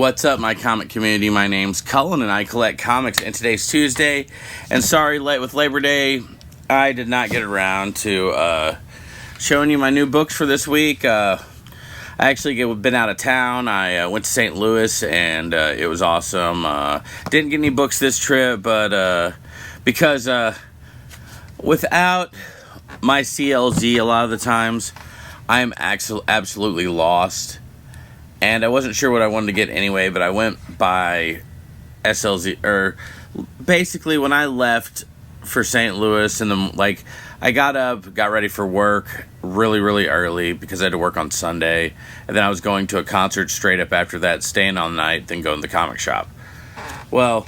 What's up, my comic community? My name's Cullen, and I collect comics, and today's Tuesday. And sorry, late with Labor Day, I did not get around to showing you my new books for this week. I actually been out of town. I went to St. Louis, and it was awesome. Didn't get any books this trip, but because without my CLZ, a lot of the times, I am absolutely lost. And I wasn't sure what I wanted to get anyway, but I went by SLZ, or basically when I left for St. Louis, and I got up, got ready for work really, really early because I had to work on Sunday, and then I was going to a concert straight up after that, staying all night, then going to the comic shop. Well,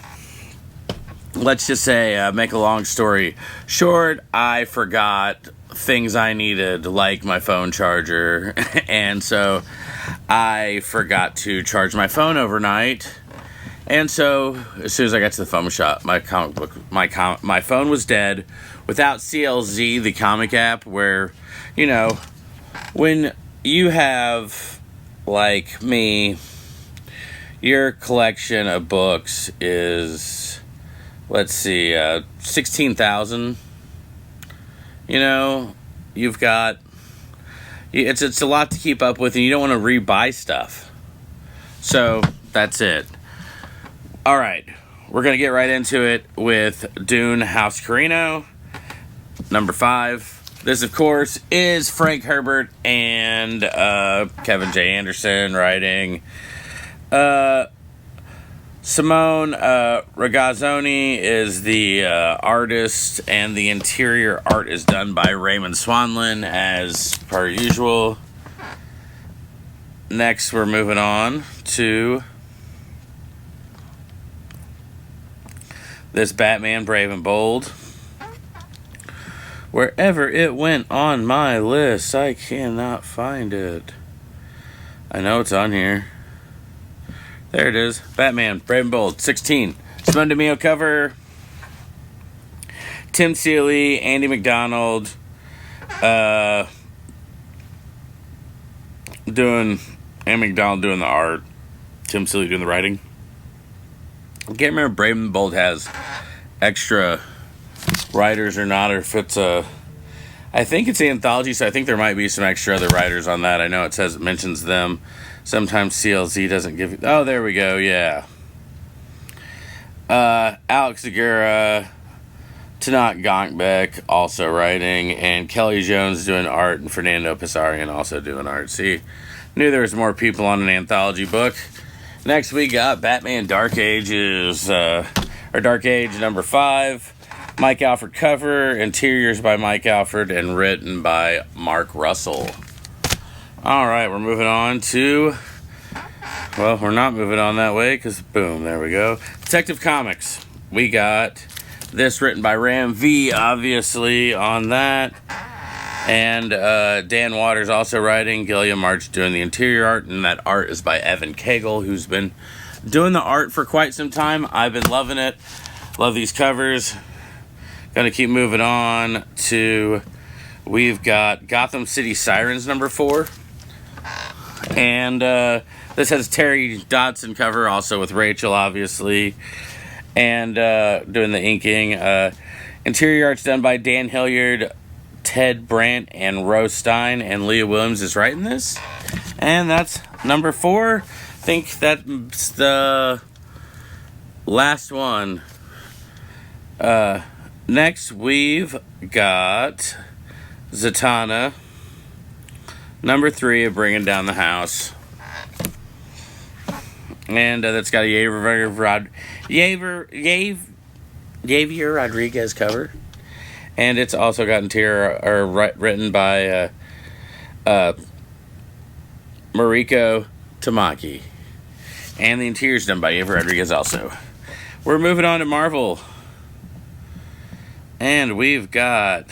let's just say, make a long story short, I forgot things I needed, like my phone charger, and so I forgot to charge my phone overnight. And so as soon as I got to the phone shop, my phone was dead. Without CLZ, the comic app, where, you know, when you have, like me, your collection of books is, let's see, 16,000. You know, you've got, it's a lot to keep up with, and you don't want to rebuy stuff. So that's it. All right, we're gonna get right into it with Dune House Carino, number 5. This, of course, is Frank Herbert and Kevin J. Anderson writing. Simone Ragazzoni is the artist, and the interior art is done by Raymond Swanlin, as per usual. Next, we're moving on to this Batman Brave and Bold. Wherever it went on my list, I cannot find it. I know it's on here. There it is. Batman, Brave and Bold, 16. Simone DeMeo cover. Tim Seeley, Andy McDonald, Andy McDonald doing the art. Tim Seeley doing the writing. I can't remember if Brave and Bold has extra writers or not, or if it's I think it's the anthology, so I think there might be some extra other writers on that. I know it mentions them. Sometimes CLZ doesn't give you... Oh, there we go, yeah. Alex Segura, Tanat Gonkbeck also writing, and Kelly Jones doing art, and Fernando Pisarian also doing art. See, knew there was more people on an anthology book. Next, we got Batman Dark Ages, Dark Age number 5. Mike Alfred cover, interiors by Mike Alfred, and written by Mark Russell. Alright, we're moving on to... Well, we're not moving on that way, because boom, there we go. Detective Comics. We got this written by Ram V, obviously, on that. And Dan Waters also writing. Gilliam March doing the interior art, and that art is by Evan Cagle, who's been doing the art for quite some time. I've been loving it. Love these covers. Gonna keep moving on to... We've got Gotham City Sirens number 4. And this has Terry Dodson cover, also with Rachel, obviously. And doing the inking. Interior art's done by Dan Hilliard, Ted Brandt, and Rose Stein. And Leah Williams is writing this. And that's number 4. I think that's the last one. Next, we've got Zatanna, number 3 of Bringing Down the House. And that's got a Javier Rodriguez cover. And it's also got written by Mariko Tamaki. And the interior's done by Javier Rodriguez also. We're moving on to Marvel. And we've got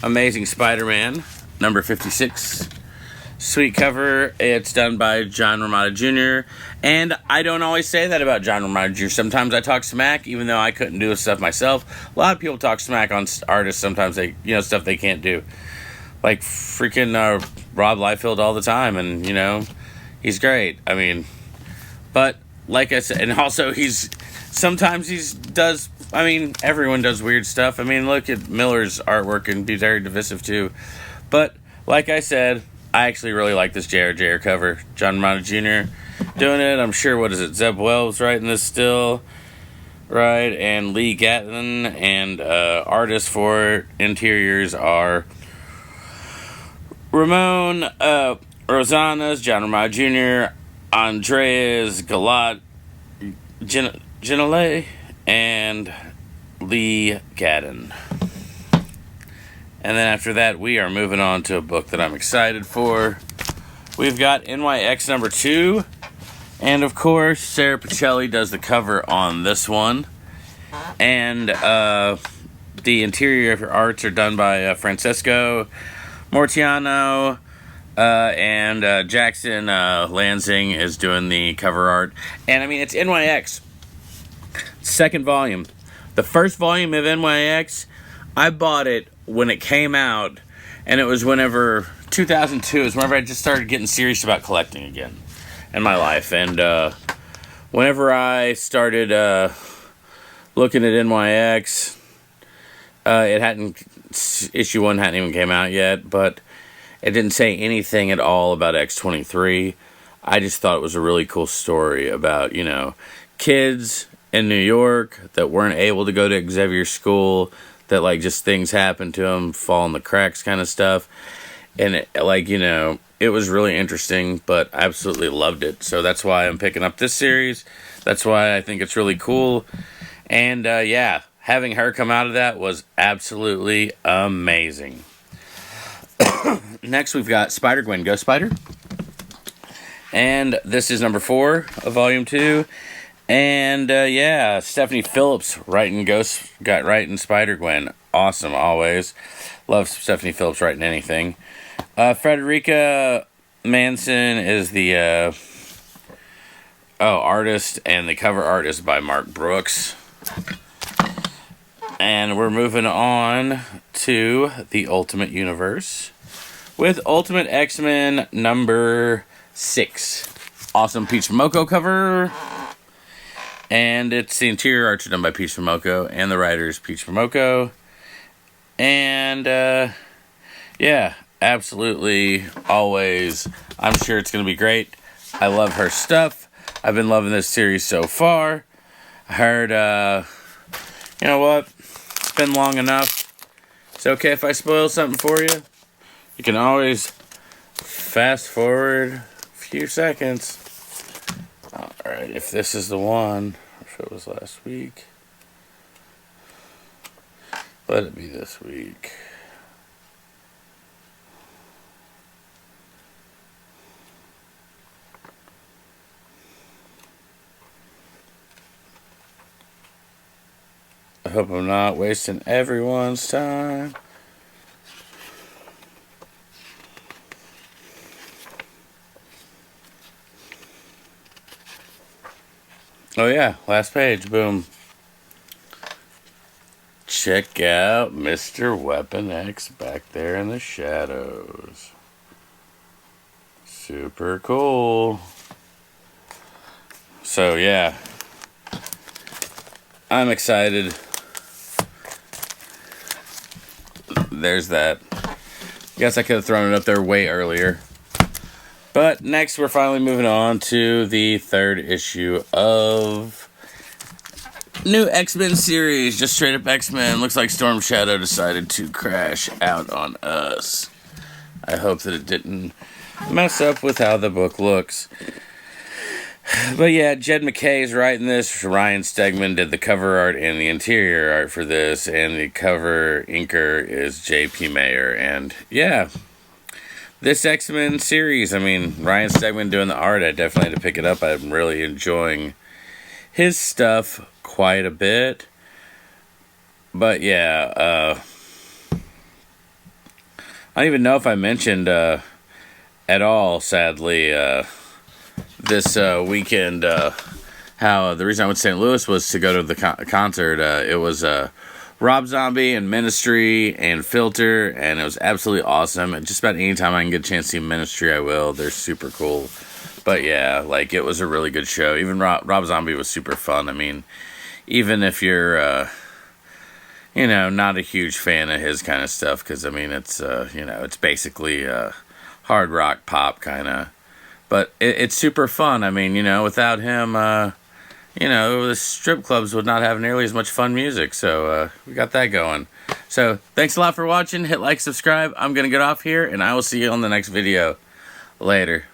Amazing Spider-Man, number 56. Sweet cover. It's done by John Romita Jr. And I don't always say that about John Romita Jr. Sometimes I talk smack, even though I couldn't do this stuff myself. A lot of people talk smack on artists. Sometimes they, stuff they can't do. Like freaking Rob Liefeld all the time. And, he's great. I mean, But like I said, and also sometimes does. I mean, everyone does weird stuff. I mean, look at Miller's artwork and be very divisive too. But like I said, I actually really like this J.R. cover. John Romita Jr. doing it. I'm sure, what is it? Zeb Wells writing this still, right? And Lee Gatlin, and artists for interiors are Ramon Rosanas, John Romita Jr., Andreas Galat, Genele, and Lee Gaddon. And then after that, we are moving on to a book that I'm excited for. We've got NYX number 2. And of course, Sarah Pacelli does the cover on this one. And the interior arts are done by Francesco Mortiano. And Jackson Lansing is doing the cover art. And I mean, it's NYX. Second volume. The first volume of NYX, I bought it when it came out, and it was whenever 2002 is whenever I just started getting serious about collecting again in my life. And whenever I started looking at NYX, issue 1 hadn't even came out yet, but it didn't say anything at all about X-23. I just thought it was a really cool story about, kids in New York that weren't able to go to Xavier School, that just things happened to them, fall in the cracks kind of stuff. And it was really interesting, but I absolutely loved it. So that's why I'm picking up this series. That's why I think it's really cool. And having her come out of that was absolutely amazing. Next, we've got Spider-Gwen, Ghost Spider. And this is number 4 of Volume 2. And, Stephanie Phillips writing Spider-Gwen. Awesome, always. Love Stephanie Phillips writing anything. Frederica Manson is the artist, and the cover art is by Mark Brooks. And we're moving on to the Ultimate Universe with Ultimate X-Men number 6. Awesome Peach Momoko cover. And it's the interior arts are done by Peach Momoko, and the writer is Peach Momoko. And, absolutely, always, I'm sure it's going to be great. I love her stuff. I've been loving this series so far. I heard, you know what? It's been long enough. It's okay if I spoil something for you. You can always fast forward a few seconds. Alright, if this is the one, if it was last week, let it be this week. I hope I'm not wasting everyone's time. Oh yeah, last page, boom. Check out Mr. Weapon X back there in the shadows. Super cool. So yeah, I'm excited. There's that. Guess I could have thrown it up there way earlier. But next, we're finally moving on to the 3rd issue of new X-Men series. Just straight up X-Men. Looks like Storm Shadow decided to crash out on us. I hope that it didn't mess up with how the book looks. But yeah, Jed MacKay is writing this. Ryan Stegman did the cover art and the interior art for this. And the cover inker is J.P. Mayer. And yeah, this X-Men series, I mean, Ryan Stegman doing the art, I definitely had to pick it up. I'm really enjoying his stuff quite a bit. But yeah, I don't even know if I mentioned at all, sadly, this weekend, how the reason I went to St. Louis was to go to the concert. It was Rob Zombie and Ministry and Filter, and it was absolutely awesome. And just about any time I can get a chance to see Ministry, I will. They're super cool. But yeah, like, it was a really good show. Even Rob Zombie was super fun. I mean, even if you're, not a huge fan of his kind of stuff, because, I mean, it's, it's basically hard rock pop kind of. But it's super fun. I mean, without him, the strip clubs would not have nearly as much fun music. So we got that going. So thanks a lot for watching. Hit like, subscribe. I'm going to get off here, and I will see you on the next video. Later.